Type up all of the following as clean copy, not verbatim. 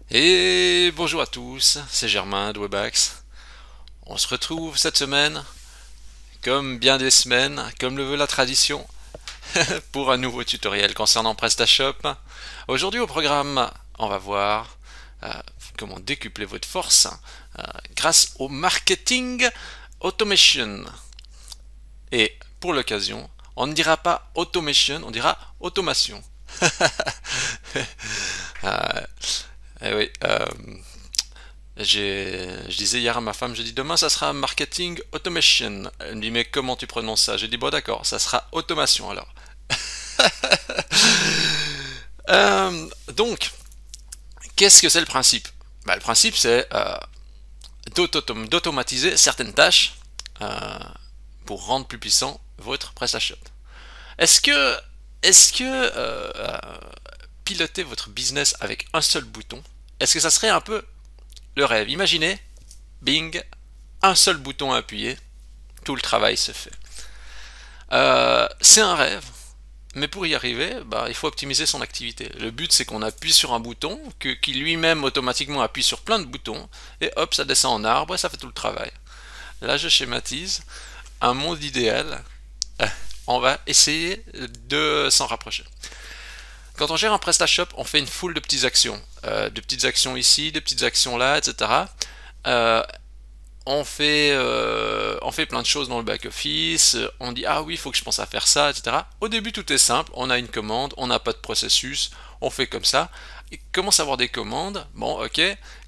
Et bonjour à tous, c'est Germain de Webax. On se retrouve cette semaine, comme bien des semaines, comme le veut la tradition, pour un nouveau tutoriel concernant PrestaShop. Aujourd'hui au programme, on va voir euh, comment décupler votre force grâce au marketing automation. Et pour l'occasion, on ne dira pas automation, on dira automation. Euh, eh oui, je disais hier à ma femme, je dis demain ça sera marketing automation. Elle me dit mais comment tu prononces ça? J'ai dit bon d'accord, ça sera automation alors. Donc, qu'est-ce que c'est le principe? Le principe c'est d'automatiser certaines tâches euh, pour rendre plus puissant votre PrestaShop. Est-ce que, est-ce que piloter votre business avec un seul bouton, est-ce que ça serait un peu le rêve? Imaginez, bing, un seul bouton à appuyer, tout le travail se fait. C'est un rêve, mais pour y arriver, il faut optimiser son activité. Le but, c'est qu'on appuie sur un bouton, qui lui-même automatiquement appuie sur plein de boutons, et hop, ça descend en arbre et ça fait tout le travail. Là, je schématise un monde idéal. On va essayer de s'en rapprocher. Quand on gère un PrestaShop, on fait une foule de petites actions ici, de petites actions là, etc. Euh, on fait plein de choses dans le back-office, on dit ah oui, il faut que je pense à faire ça, etc. Au début, tout est simple, on a une commande, on n'a pas de processus, on fait comme ça. Et commence à avoir des commandes, bon ok,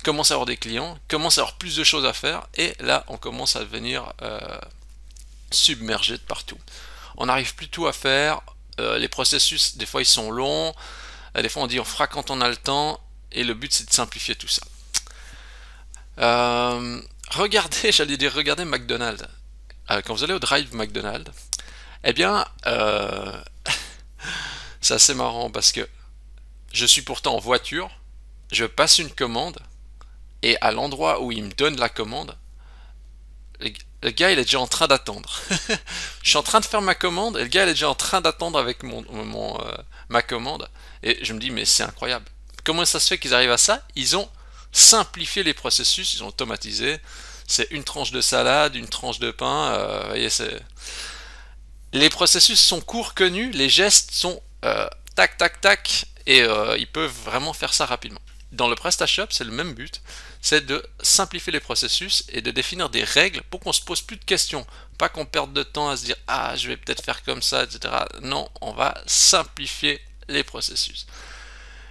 commence à avoir des clients, commence à avoir plus de choses à faire, et là on commence à devenir submergé de partout. On n'arrive plus tout à faire, les processus des fois ils sont longs, des fois on dit on fera quand on a le temps, et le but c'est de simplifier tout ça. Regardez, j'allais dire, regardez McDonald's. Quand vous allez au drive McDonald's, eh bien, c'est assez marrant parce que je suis pourtant en voiture, je passe une commande, et à l'endroit où il me donne la commande, le gars il est déjà en train d'attendre. Je suis en train de faire ma commande, et le gars il est déjà en train d'attendre avec ma commande, et je me dis, mais c'est incroyable. Comment ça se fait qu'ils arrivent à ça? Ils ont simplifié les processus, ils ont automatisé. C'est une tranche de salade, une tranche de pain. Voyez, les processus sont courts, connus, les gestes sont tac, tac, tac, et ils peuvent vraiment faire ça rapidement. Dans le PrestaShop, c'est le même but, c'est de simplifier les processus et de définir des règles pour qu'on se pose plus de questions. Pas qu'on perde de temps à se dire ah je vais peut-être faire comme ça, etc. Non, on va simplifier les processus.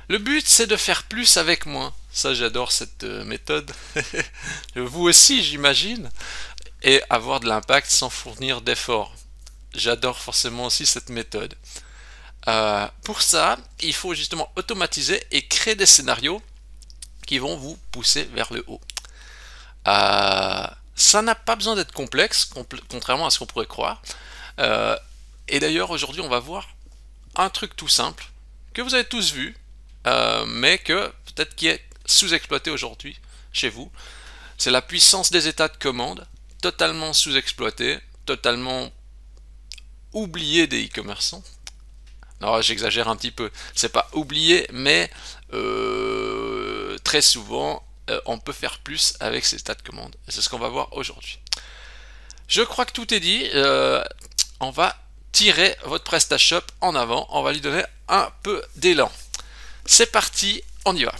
Le but, c'est de faire plus avec moins. Ça, j'adore cette méthode. Vous aussi, j'imagine. Et avoir de l'impact sans fournir d'efforts. J'adore forcément aussi cette méthode. Pour ça, il faut justement automatiser et créer des scénarios qui vont vous pousser vers le haut. Ça n'a pas besoin d'être complexe, contrairement à ce qu'on pourrait croire. Euh, et d'ailleurs, aujourd'hui, on va voir un truc tout simple que vous avez tous vu, mais que peut-être qui est sous-exploité aujourd'hui chez vous. C'est la puissance des états de commande, totalement sous-exploité, totalement oublié des e-commerçants. Non, j'exagère un petit peu. C'est pas oublié, mais très souvent, on peut faire plus avec ces états de commande. Et c'est ce qu'on va voir aujourd'hui. Je crois que tout est dit. On va tirer votre PrestaShop en avant. On va lui donner un peu d'élan. C'est parti, on y va.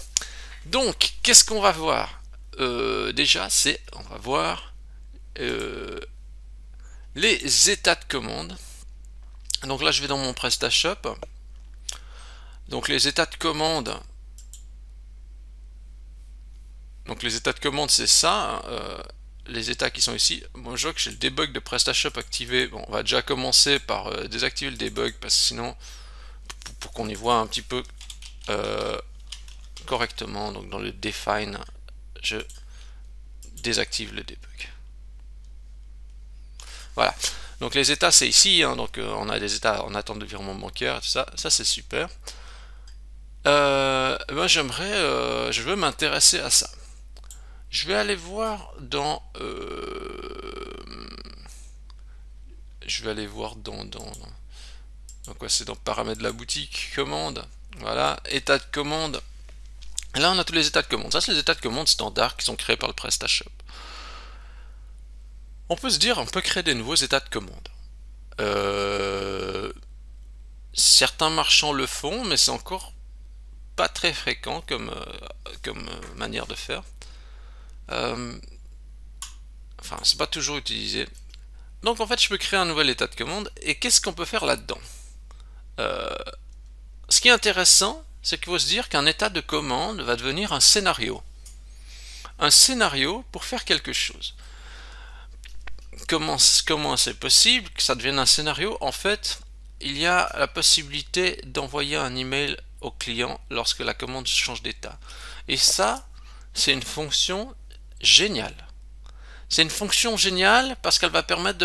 Donc, qu'est-ce qu'on va voir? Déjà, on va voir les états de commande. Donc là, je vais dans mon PrestaShop. Donc les états de commande. Donc les états de commande, c'est ça. Les états qui sont ici. Bon, je vois que j'ai le debug de PrestaShop activé. Bon, on va déjà commencer par désactiver le debug parce que sinon, pour qu'on y voit un petit peu correctement, donc dans le define, je désactive le debug. Voilà. Donc les états c'est ici, hein, donc on a des états en attente de virement bancaire, tout ça, ça c'est super. Je veux m'intéresser à ça. Je vais aller voir je vais aller voir donc quoi, c'est dans paramètres de la boutique, commande, voilà, état de commande. Et là, on a tous les états de commande. Ça, c'est les états de commande standards qui sont créés par le PrestaShop. On peut se dire, on peut créer des nouveaux états de commande. Certains marchands le font, mais c'est encore pas très fréquent comme manière de faire. Enfin, c'est pas toujours utilisé. Donc en fait, je peux créer un nouvel état de commande. Et qu'est-ce qu'on peut faire là-dedans? Ce qui est intéressant, c'est qu'il faut se dire qu'un état de commande va devenir un scénario. Un scénario pour faire quelque chose. Comment c'est possible que ça devienne un scénario? En fait, il y a la possibilité d'envoyer un email au client lorsque la commande change d'état. Et ça, c'est une fonction géniale. C'est une fonction géniale parce qu'elle va permettre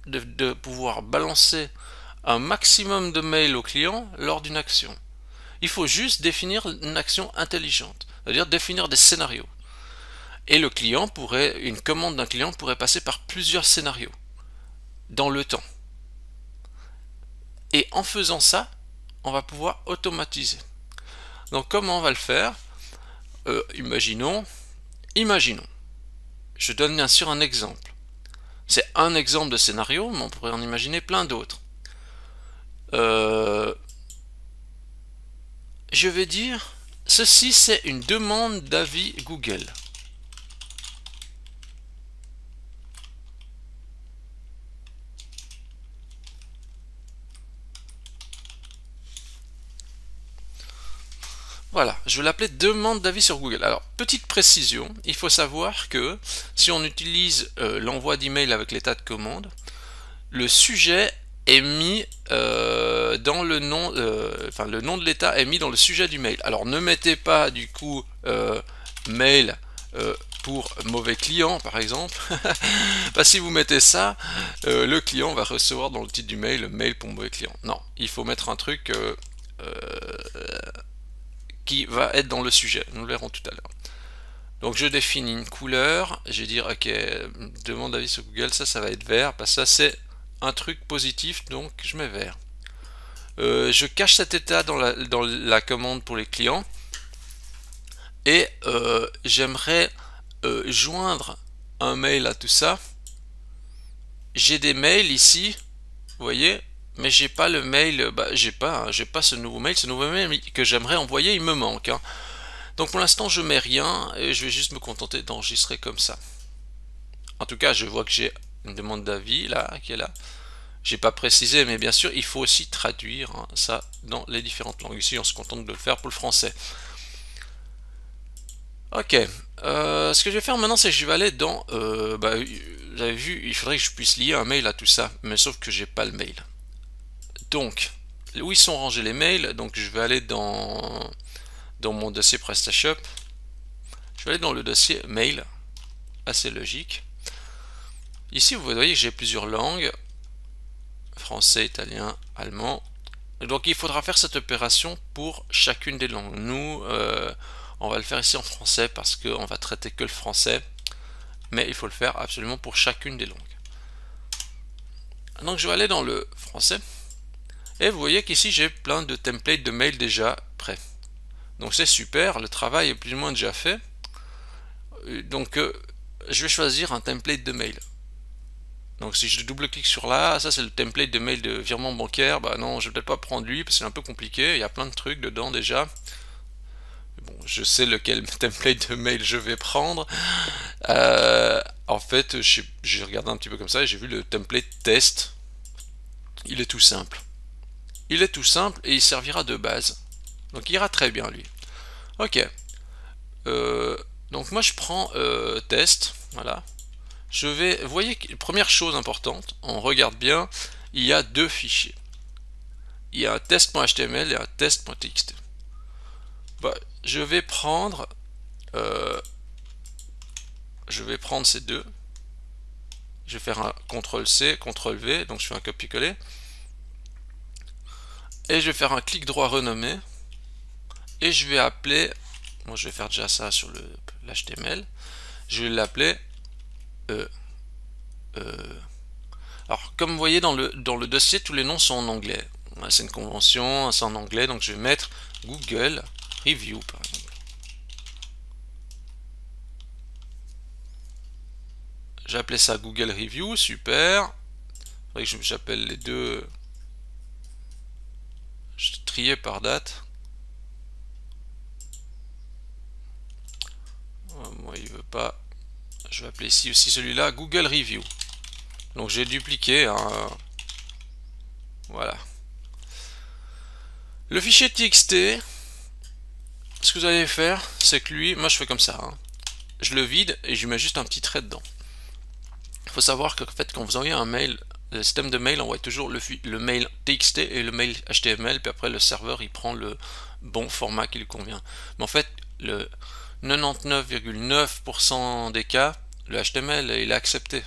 de pouvoir balancer un maximum de mails au client lors d'une action. Il faut juste définir une action intelligente, c'est-à-dire définir des scénarios. Et une commande d'un client pourrait passer par plusieurs scénarios dans le temps. Et en faisant ça, on va pouvoir automatiser. Donc comment on va le faire? Imaginons, je donne bien sûr un exemple. C'est un exemple de scénario, mais on pourrait en imaginer plein d'autres. Je vais dire, ceci c'est une demande d'avis Google. Voilà, je vais l'appeler demande d'avis sur Google. Alors, petite précision, il faut savoir que si on utilise l'envoi d'email avec l'état de commande, le sujet est mis dans le nom, le nom de l'état est mis dans le sujet du mail. Alors, ne mettez pas du coup mail pour mauvais client, par exemple. Parce que si vous mettez ça, le client va recevoir dans le titre du mail pour mauvais client. Non, il faut mettre un truc qui va être dans le sujet. Nous le verrons tout à l'heure. Donc je définis une couleur, je vais dire ok, demande d'avis sur Google, ça va être vert, parce que ça c'est un truc positif, donc je mets vert. Je cache cet état dans la commande pour les clients, et j'aimerais joindre un mail à tout ça. J'ai des mails ici, vous voyez, mais j'ai pas le mail, j'ai pas ce nouveau mail que j'aimerais envoyer, il me manque. Hein. Donc pour l'instant je mets rien et je vais juste me contenter d'enregistrer comme ça. En tout cas je vois que j'ai une demande d'avis là, qui est là. J'ai pas précisé, mais bien sûr il faut aussi traduire ça dans les différentes langues. Ici on se contente de le faire pour le français. Ok, ce que je vais faire maintenant c'est que je vais aller dans, vous avez vu, il faudrait que je puisse lier un mail à tout ça, mais sauf que j'ai pas le mail. Donc, où ils sont rangés les mails, donc je vais aller dans mon dossier PrestaShop, je vais aller dans le dossier mail, assez logique. Ici vous voyez que j'ai plusieurs langues, français, italien, allemand, donc il faudra faire cette opération pour chacune des langues. Nous, on va le faire ici en français parce qu'on va traiter que le français, mais il faut le faire absolument pour chacune des langues. Donc je vais aller dans le français. Et vous voyez qu'ici j'ai plein de templates de mail déjà prêts. Donc c'est super, le travail est plus ou moins déjà fait. Donc je vais choisir un template de mail. Donc si je double-clique sur là, ça c'est le template de mail de virement bancaire. Bah non, je vais peut-être pas prendre lui parce que c'est un peu compliqué, il y a plein de trucs dedans déjà. Bon, je sais lequel template de mail je vais prendre. En fait, j'ai regardé un petit peu comme ça et j'ai vu le template test. Il est tout simple. Il est tout simple et il servira de base. Donc il ira très bien lui. Ok. Donc moi je prends test. Voilà. Vous voyez, première chose importante, on regarde bien, il y a deux fichiers. Il y a un test.html et un test.txt. Je vais prendre ces deux. Je vais faire un CTRL-C, CTRL-V, donc je fais un copier-coller. Et je vais faire un clic droit renommé. Et je vais appeler, moi je vais faire déjà ça sur l'HTML. Je vais l'appeler alors comme vous voyez dans le dossier, tous les noms sont en anglais. C'est une convention, c'est en anglais, donc je vais mettre Google Review par exemple. j'ai appelé ça Google Review, super. Faudrait que j'appelle les deux. Je triais par date. Moi, il veut pas. Je vais appeler ici aussi celui-là Google Review. Donc j'ai dupliqué. Hein. Voilà. Le fichier TXT, ce que vous allez faire, c'est que lui, moi je fais comme ça. Hein. Je le vide et je mets juste un petit trait dedans. Il faut savoir que en fait, quand vous envoyez un mail, le système de mail envoie toujours le mail TXT et le mail HTML, puis après le serveur il prend le bon format qui lui convient. Mais en fait, le 99,9% des cas, le HTML il est accepté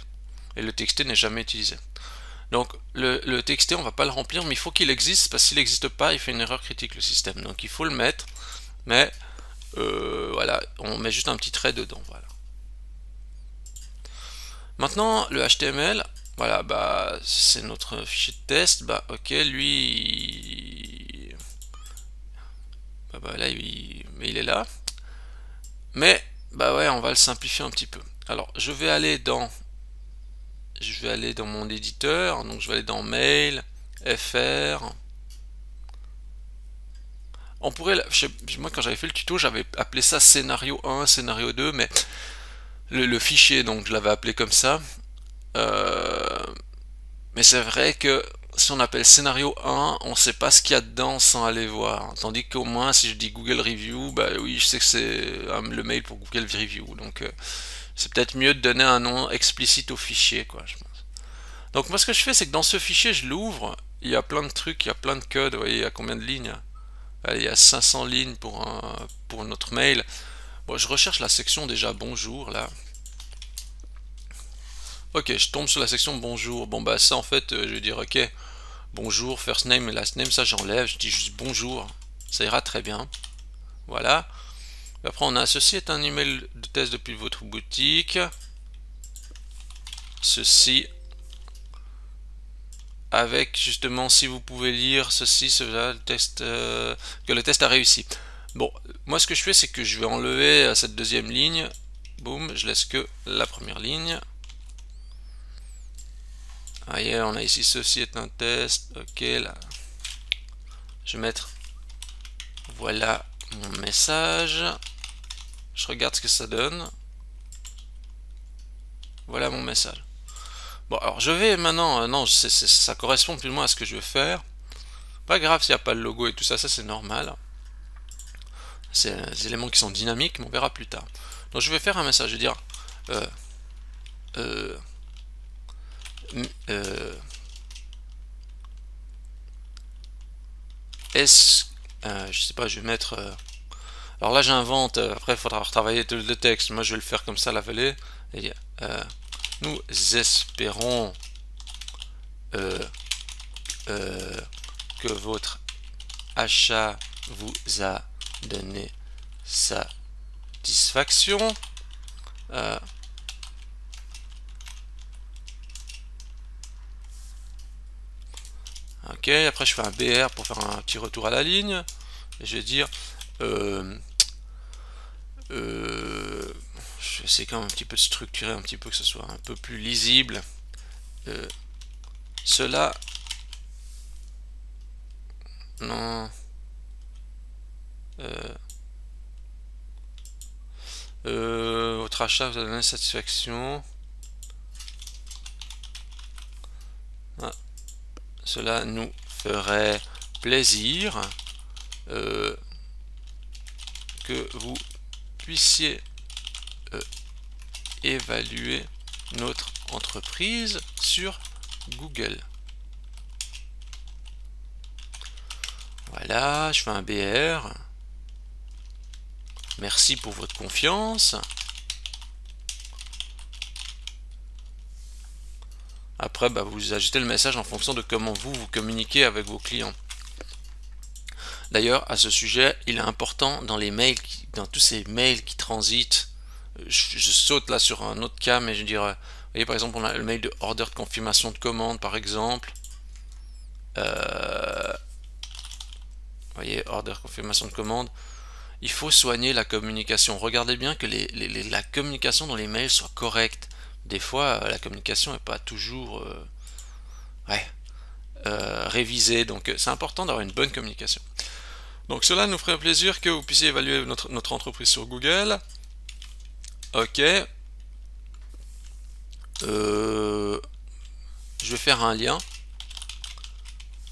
et le TXT n'est jamais utilisé. Donc le TXT on va pas le remplir, mais il faut qu'il existe, parce que s'il n'existe pas, il fait une erreur critique le système. Donc il faut le mettre, mais voilà, on met juste un petit trait dedans. Voilà. Maintenant le HTML, voilà, bah c'est notre fichier de test. Bah ok, lui, bah là il est là, mais bah ouais, on va le simplifier un petit peu. Alors je vais aller dans mon éditeur, donc je vais aller dans mail, fr. On pourrait, moi quand j'avais fait le tuto, j'avais appelé ça scénario 1, scénario 2, mais le fichier, donc je l'avais appelé comme ça. Mais c'est vrai que si on appelle scénario 1, on ne sait pas ce qu'il y a dedans sans aller voir. Tandis qu'au moins, si je dis Google Review, bah oui, je sais que c'est le mail pour Google Review. Donc c'est peut-être mieux de donner un nom explicite au fichier, quoi, je pense. Donc moi ce que je fais, c'est que dans ce fichier, je l'ouvre. Il y a plein de trucs, il y a plein de codes. Vous voyez, il y a combien de lignes? Allez, il y a 500 lignes pour notre mail. Bon, je recherche la section déjà bonjour là. Ok, je tombe sur la section bonjour. Bon bah ça en fait, je vais dire ok, bonjour, first name et last name, ça j'enlève, je dis juste bonjour. Ça ira très bien. Voilà. Après on a ceci est un email de test depuis votre boutique. Ceci avec justement si vous pouvez lire ceci, cela, le test, que le test a réussi. Bon, moi ce que je fais c'est que je vais enlever cette deuxième ligne. Boum, je laisse que la première ligne. Voyez, on a ici ceci est un test. Ok, là. Je vais mettre voilà mon message. Je regarde ce que ça donne. Voilà mon message. Bon, alors je vais maintenant. Non, ça correspond plus ou moins à ce que je veux faire. Pas grave s'il n'y a pas le logo et tout ça, ça c'est normal. C'est des éléments qui sont dynamiques, mais on verra plus tard. Donc je vais faire un message. Je vais dire je sais pas, je vais mettre. Alors là j'invente, après il faudra retravailler le texte. Moi je vais le faire comme ça, la vallée. Et, nous espérons que votre achat vous a donné satisfaction. Ok, après je fais un BR pour faire un petit retour à la ligne. Et je vais dire je vais essayer quand même un petit peu de structurer un petit peu, que ce soit un peu plus lisible. Cela non votre achat vous a donné satisfaction. Cela nous ferait plaisir que vous puissiez évaluer notre entreprise sur Google. Voilà, je fais un BR. Merci pour votre confiance. Après, bah, vous ajoutez le message en fonction de comment vous communiquez avec vos clients. D'ailleurs, à ce sujet, il est important dans les mails, dans tous ces mails qui transitent, je saute là sur un autre cas, mais je dirais, vous voyez par exemple, on a le mail de order de confirmation de commande par exemple. Vous voyez, order confirmation de commande. Il faut soigner la communication. Regardez bien que la communication dans les mails soit correcte, des fois la communication n'est pas toujours révisée, donc c'est important d'avoir une bonne communication. Donc cela nous ferait plaisir que vous puissiez évaluer notre entreprise sur Google. Ok. Je vais faire un lien.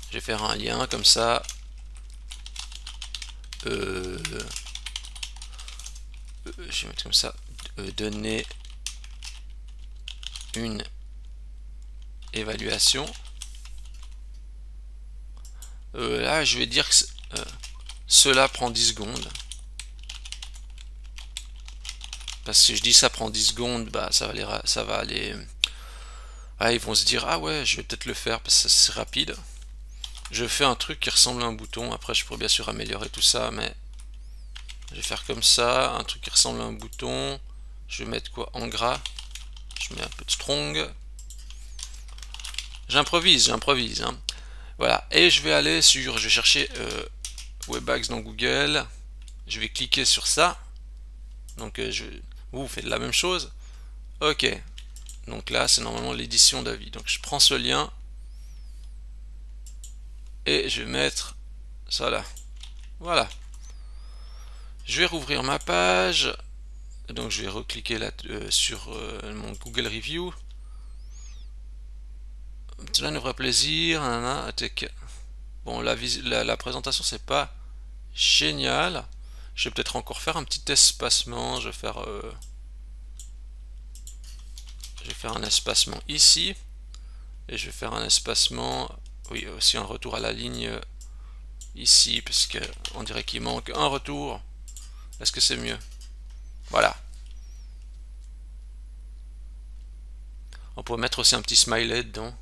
Je vais faire un lien comme ça. Je vais mettre comme ça. Donner une évaluation. Là, je vais dire que cela prend 10 secondes. Parce que si je dis ça prend 10 secondes, bah ça va aller. Ah, ils vont se dire ah ouais, je vais peut-être le faire parce que c'est rapide. Je fais un truc qui ressemble à un bouton. Après, je pourrais bien sûr améliorer tout ça, mais je vais faire comme ça, un truc qui ressemble à un bouton. Je vais mettre quoi en gras. Je mets un peu de strong. J'improvise. Hein. Voilà. Et je vais aller sur, je vais chercher WebAx dans Google. Je vais cliquer sur ça. Donc vous faites la même chose. Ok. Donc là, c'est normalement l'édition d'avis. Donc je prends ce lien et je vais mettre ça là. Voilà. Je vais rouvrir ma page. Donc je vais recliquer là sur mon Google Review. Cela nous fera plaisir. Bon, la présentation c'est pas génial. Je vais peut-être encore faire un petit espacement. Je vais faire un espacement ici. Et je vais faire un espacement. Oui, aussi un retour à la ligne ici. Parce qu'on dirait qu'il manque un retour. Est-ce que c'est mieux? Voilà. On pourrait mettre aussi un petit smiley dedans.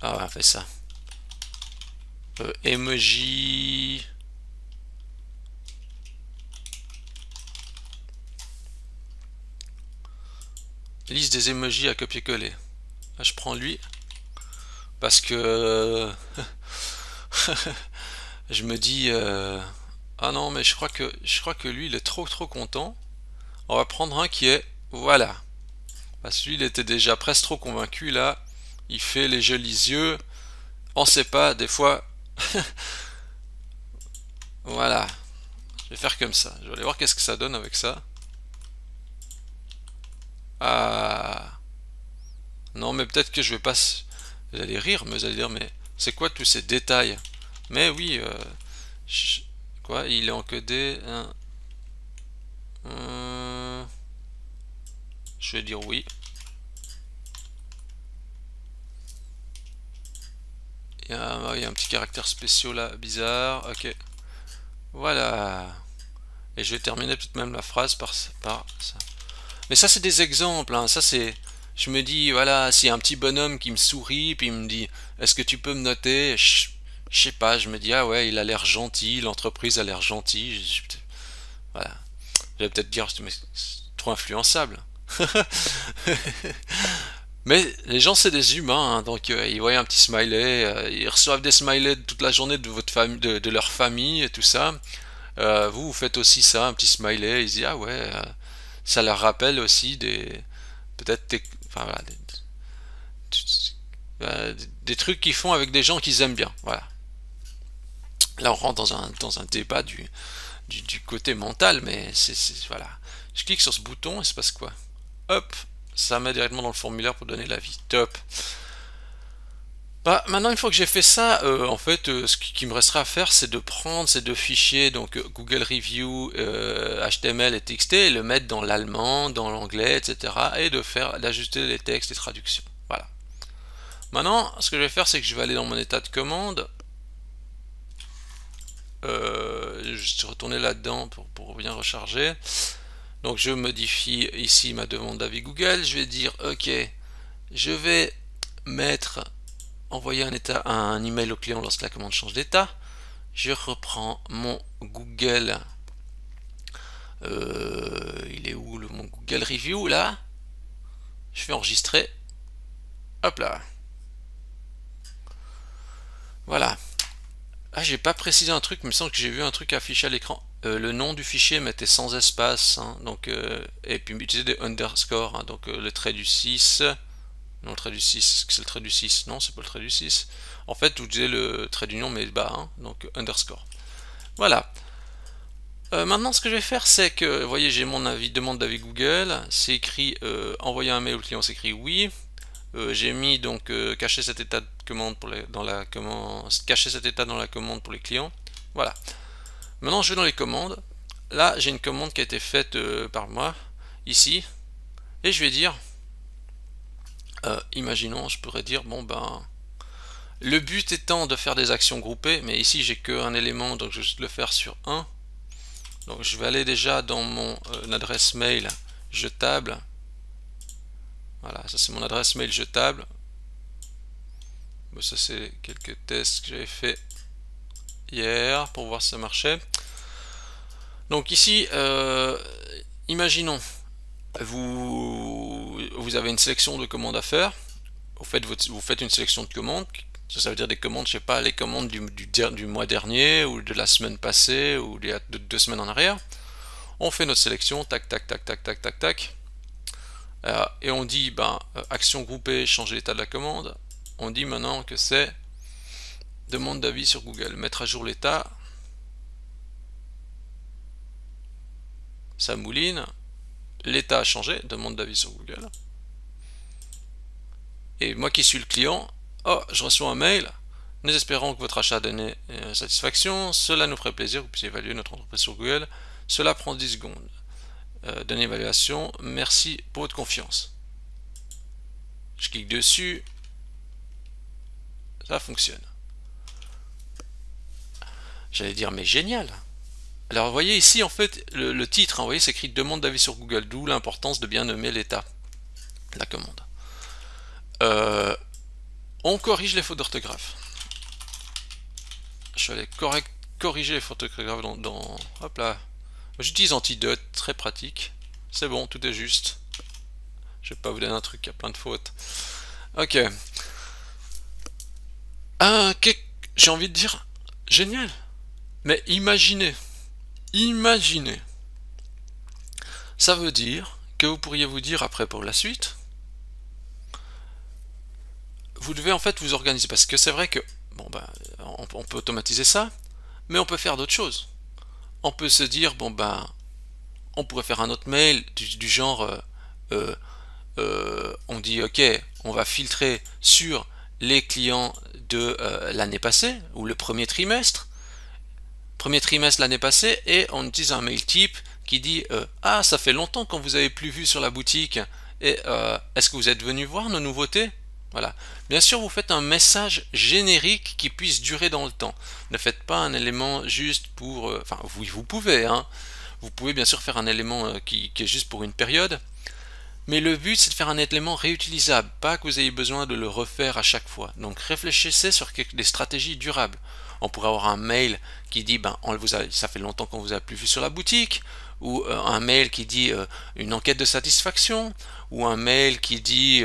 Ah ouais, on fait ça. Emoji. Liste des emojis à copier-coller. Là, je prends lui. Parce que je me dis ah non, mais je crois que lui il est trop content. On va prendre un qui est voilà. Parce que lui il était déjà presque trop convaincu là. Il fait les jolis yeux. On sait pas, des fois. Voilà. Je vais faire comme ça. Je vais aller voir qu'est-ce que ça donne avec ça. Ah. Non, mais peut-être que je vais pas. Vous allez rire, mais vous allez dire, mais c'est quoi tous ces détails? Mais oui, quoi, il est encodé. Je vais dire oui. Il y a un petit caractère spécial là, bizarre. Ok. Voilà. Et je vais terminer peut-être même la phrase par ça. Mais ça, c'est des exemples. Hein. Ça, c'est. Je me dis, voilà, s'il y a un petit bonhomme qui me sourit, puis il me dit, est-ce que tu peux me noter? Je sais pas, je me dis, ah ouais, il a l'air gentil, l'entreprise a l'air gentille. Voilà. Je vais peut-être dire, mais c'est trop influençable. Mais les gens, c'est des humains, hein, donc ils voient un petit smiley, ils reçoivent des smileys toute la journée de votre famille, de leur famille et tout ça. Vous faites aussi ça, un petit smiley, ils disent ah ouais, ça leur rappelle aussi peut-être enfin, voilà, des trucs qu'ils font avec des gens qu'ils aiment bien. Voilà. Là, on rentre dans un débat du côté mental, mais voilà. Je clique sur ce bouton et il se passe quoi? Hop, ça met directement dans le formulaire pour donner l'avis. Top. Bah, maintenant, une fois que j'ai fait ça, en fait, ce qui me restera à faire, c'est de prendre ces deux fichiers, donc Google Review, HTML et TXT, et le mettre dans l'allemand, dans l'anglais, etc., et d'ajuster les textes et traductions. Voilà. Maintenant, ce que je vais faire, c'est que je vais aller dans mon état de commande. Je vais retourner là-dedans pour bien recharger. Donc, je modifie ici ma demande d'avis Google. Je vais dire, ok, je vais envoyer un email au client lorsque la commande change d'état. Je reprends mon Google. Il est où mon Google Review là? Je vais enregistrer. Hop là. Voilà. Ah, j'ai pas précisé un truc, mais il me semble que j'ai vu un truc affiché à l'écran. Le nom du fichier mettait sans espace, hein, donc, et puis utiliser des underscores, hein, donc le trait du 6. Non, le trait du 6, est-ce que c'est le trait du 6? Non, c'est pas le trait du 6. En fait, vous utilisez le trait d'union, mais bas, hein, donc underscore. Voilà. Maintenant, ce que je vais faire, c'est que, vous voyez, j'ai mon avis, demande d'avis Google. C'est écrit, envoyer un mail au client, c'est écrit oui. J'ai mis donc cacher cet état de commande dans la commande, cacher cet état dans la commande pour les clients. Voilà. Maintenant, je vais dans les commandes. Là, j'ai une commande qui a été faite par moi ici, et je vais dire, imaginons, je pourrais dire, bon ben, le but étant de faire des actions groupées, mais ici j'ai qu'un élément, donc je vais juste le faire sur un. Donc je vais aller déjà dans mon adresse mail jetable. Voilà, ça c'est mon adresse mail jetable. Bon, ça c'est quelques tests que j'avais fait hier pour voir si ça marchait. Donc ici, imaginons, vous avez une sélection de commandes à faire. Vous faites une sélection de commandes. Ça veut dire des commandes, je sais pas, les commandes du mois dernier ou de la semaine passée ou de 2 semaines en arrière. On fait notre sélection, tac, tac, tac, tac, tac, tac, tac. Et on dit, ben, action groupée, changer l'état de la commande. On dit maintenant que c'est demande d'avis sur Google, mettre à jour l'état. Ça mouline. L'état a changé, demande d'avis sur Google. Et moi qui suis le client, oh, je reçois un mail. Nous espérons que votre achat a donné satisfaction. Cela nous ferait plaisir que vous puissiez évaluer notre entreprise sur Google. Cela prend 10 secondes. Donner évaluation. Merci pour votre confiance. Je clique dessus. Ça fonctionne. J'allais dire, mais génial. Alors, vous voyez ici, en fait, le titre, hein, vous voyez, c'est écrit demande d'avis sur Google, d'où l'importance de bien nommer l'état de la commande. On corrige les fautes d'orthographe. Je vais aller corriger les fautes d'orthographe dans hop là. J'utilise Antidote, très pratique. C'est bon, tout est juste. Je vais pas vous donner un truc qui a plein de fautes. Ok. J'ai envie de dire, génial. Mais imaginez. Ça veut dire que vous pourriez vous dire après pour la suite, vous devez en fait vous organiser parce que c'est vrai que bon ben on peut automatiser ça, mais on peut faire d'autres choses. On peut se dire bon ben on pourrait faire un autre mail du genre on dit ok, on va filtrer sur les clients de l'année passée ou le premier trimestre l'année passée, et on utilise un mail type qui dit ah, ça fait longtemps qu'on vous avez plus vu sur la boutique, et est-ce que vous êtes venu voir nos nouveautés? Voilà. Bien sûr, vous faites un message générique qui puisse durer dans le temps. Ne faites pas un élément juste pour... enfin, oui, vous pouvez, hein. Vous pouvez bien sûr faire un élément qui est juste pour une période, mais le but c'est de faire un élément réutilisable, pas que vous ayez besoin de le refaire à chaque fois. Donc réfléchissez sur des stratégies durables. On pourrait avoir un mail qui dit ben ça fait longtemps qu'on vous a plus vu sur la boutique, ou un mail qui dit une enquête de satisfaction, ou un mail qui dit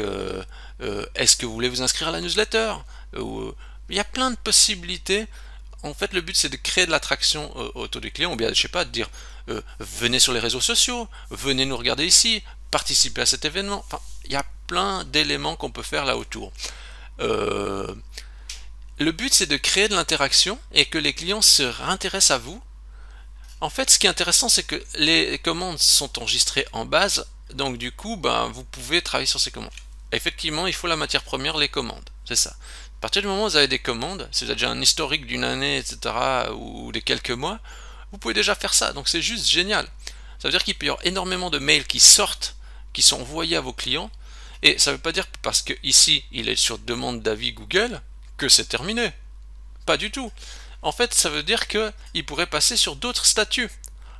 est-ce que vous voulez vous inscrire à la newsletter. Il y a plein de possibilités. En fait, le but c'est de créer de l'attraction autour du client, ou bien je sais pas, de dire venez sur les réseaux sociaux, venez nous regarder ici, participez à cet événement. Enfin, il y a plein d'éléments qu'on peut faire là autour. Le but c'est de créer de l'interaction et que les clients se réintéressent à vous. En fait, ce qui est intéressant, c'est que les commandes sont enregistrées en base, donc du coup, ben, vous pouvez travailler sur ces commandes. Effectivement, il faut la matière première, les commandes, c'est ça. À partir du moment où vous avez des commandes, si vous avez déjà un historique d'une année, etc., ou des quelques mois, vous pouvez déjà faire ça, donc c'est juste génial. Ça veut dire qu'il peut y avoir énormément de mails qui sortent, qui sont envoyés à vos clients, et ça ne veut pas dire que parce que ici, il est sur demande d'avis Google, que c'est terminé. Pas du tout. En fait, ça veut dire qu'il pourrait passer sur d'autres statuts.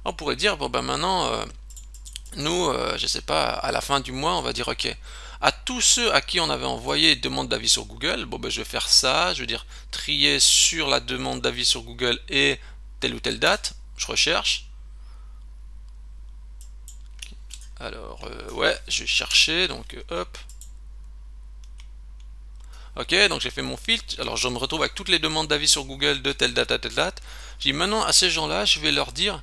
On pourrait dire, bon ben maintenant, nous, je sais pas, à la fin du mois, on va dire, ok, à tous ceux à qui on avait envoyé demande d'avis sur Google, bon ben je vais faire ça, je veux dire, trier sur la demande d'avis sur Google et telle ou telle date, je recherche. Alors, ouais, je vais chercher, donc hop. Ok, donc j'ai fait mon filtre, alors je me retrouve avec toutes les demandes d'avis sur Google de telle date à telle date. Je dis maintenant à ces gens-là, je vais leur dire,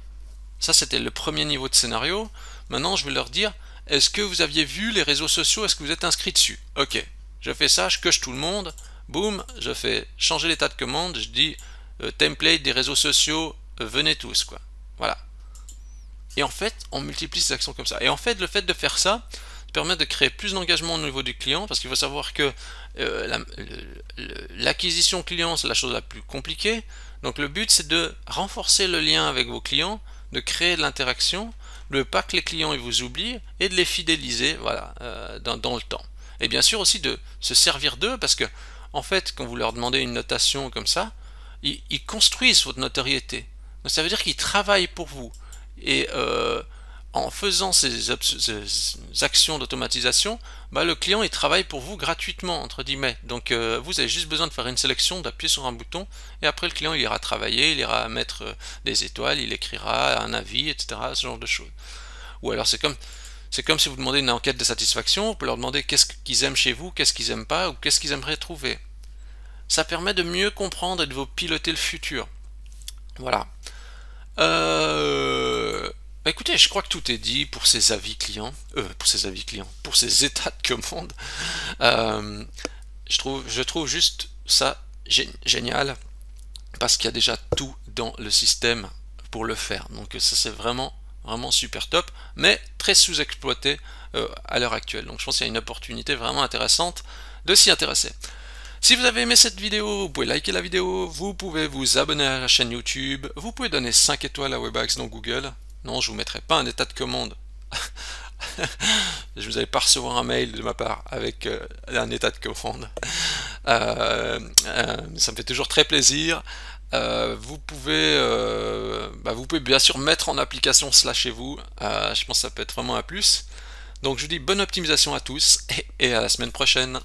ça c'était le premier niveau de scénario, maintenant je vais leur dire, est-ce que vous aviez vu les réseaux sociaux, est-ce que vous êtes inscrit dessus? Ok, je fais ça, je coche tout le monde, boum, je fais changer l'état de commande, je dis template des réseaux sociaux, venez tous quoi. Voilà. Et en fait, on multiplie ces actions comme ça. Et en fait, le fait de faire ça permet de créer plus d'engagement au niveau du client, parce qu'il faut savoir que l'acquisition client, c'est la chose la plus compliquée. Donc le but, c'est de renforcer le lien avec vos clients, de créer de l'interaction, de ne pas que les clients ils vous oublient, et de les fidéliser voilà, dans le temps. Et bien sûr aussi de se servir d'eux, parce que en fait, quand vous leur demandez une notation comme ça, ils construisent votre notoriété. Donc ça veut dire qu'ils travaillent pour vous. Et en faisant ces actions d'automatisation, bah, le client il travaille pour vous gratuitement entre guillemets. Donc vous avez juste besoin de faire une sélection, d'appuyer sur un bouton, et après le client il ira travailler, il ira mettre des étoiles, il écrira un avis, etc. Ce genre de choses. Ou alors c'est comme si vous demandez une enquête de satisfaction, vous pouvez leur demander qu'est-ce qu'ils aiment chez vous, qu'est-ce qu'ils aiment pas, ou qu'est-ce qu'ils aimeraient trouver. Ça permet de mieux comprendre et de vous piloter le futur. Voilà. Écoutez, je crois que tout est dit pour ces avis clients, pour ces états de commande. Euh, je trouve juste ça génial parce qu'il y a déjà tout dans le système pour le faire. Donc ça c'est vraiment super top, mais très sous-exploité à l'heure actuelle. Donc je pense qu'il y a une opportunité vraiment intéressante de s'y intéresser. Si vous avez aimé cette vidéo, vous pouvez liker la vidéo, vous pouvez vous abonner à la chaîne YouTube, vous pouvez donner 5 étoiles à Webaxe dans Google. Non, je vous mettrai pas un état de commande. Je vous allez pas recevoir un mail de ma part avec un état de commande. Ça me fait toujours très plaisir. Vous pouvez bien sûr mettre en application cela chez vous. Je pense que ça peut être vraiment un plus. Donc je vous dis bonne optimisation à tous et à la semaine prochaine.